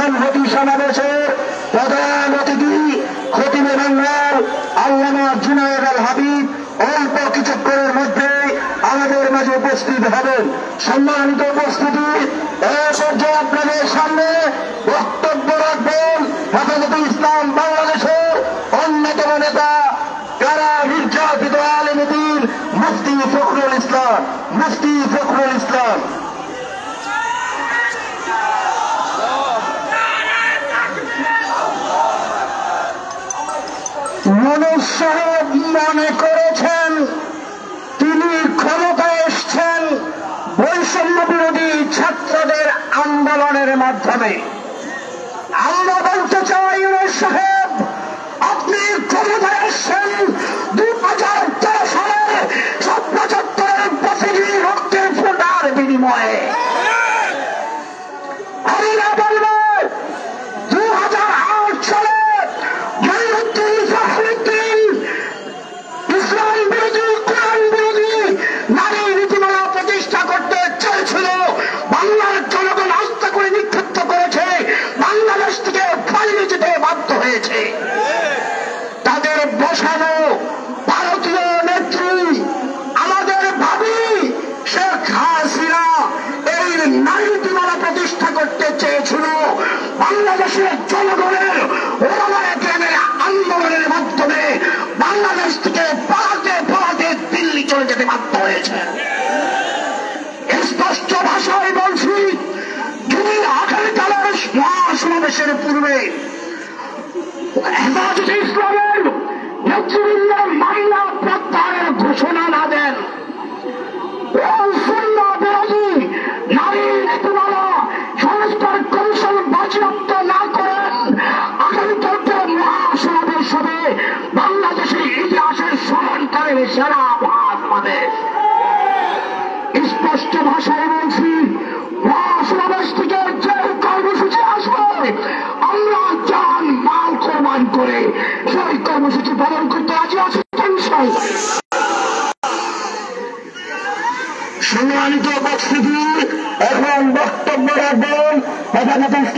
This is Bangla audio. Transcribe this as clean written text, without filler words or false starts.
সংহতি সমাবেশের প্রধান অতিথি খতিবে বাংলার আল্লামা জুনায়েদ আল হাবিব অল্প কিছুক্ষণের মধ্যে আমাদের মাঝে উপস্থিত হবেন। সম্মানিত উপস্থিতি, এই পর্যায়ে আপনাদের সামনে বক্তব্য রাখবেন হেফাজতে ইসলাম বাংলাদেশের অন্যতম নেতা কারা নির্যাতিত আলেম দ্বীন মুফতি ফখরুল ইসলাম। মনোজ সাহেব মনে করেছেন তিনি ক্ষমতায় এসছেন বৈষম্য বিরোধী ছাত্রদের আন্দোলনের মাধ্যমে। আমরা বলতে চাই মনোজ সাহেব, আপনি ক্ষমতায় এসছেন 2013 সালে ৭৫ বছরের রক্তের ফোঁটার বিনিময়ে। আমরা বলব 2008 সালে ইসলাম বিরোধী কোরআন বিরোধী নারী নীতিমালা প্রতিষ্ঠা করতে চেয়েছিল, বাংলার জনগণ আস্থা করে নিক্ষিপ্ত করেছে, বাংলাদেশ থেকে পালিয়ে যেতে বাধ্য হয়েছে। তাদের বসানো ভারতীয় নেত্রী আমাদের ভাবি শেখ হাসিনা এই নারী নীতিমালা প্রতিষ্ঠা করতে চেয়েছিল, বাংলাদেশের জনগণের আন্দোলনের মাধ্যমে বাংলাদেশ থেকে পালাতে দিল্লি চলে যেতে বাধ্য হয়েছে। স্পষ্ট ভাষায় বলছি, 2018 সালের মহাসমাবেশের পূর্বে হেফাজতে ইসলামের নেতৃবৃন্দ মামলা প্রত্যাহারের ঘোষণা না দেন, বিরোধী নারী নীতিমালা সংস্কার কমিশন বাজেয়াপ্ত না করেন, আগামীকালকের মহাসমাবেশ হবে বাংলাদেশের ইতিহাসের স্মরণকালের সেরা মহাসমাবেশ। স্পষ্ট ভাষায় বলছি, মহাসমাবেশ থেকে যে কর্মসূচি আসবে আমরা জান মাল কোরবান করে সেই কর্মসূচি পালন করতে রাজি আছি। সম্মানিত উপস্থিতি, এখন বক্তব্য রাখবেন হেফাজতে ইসলাম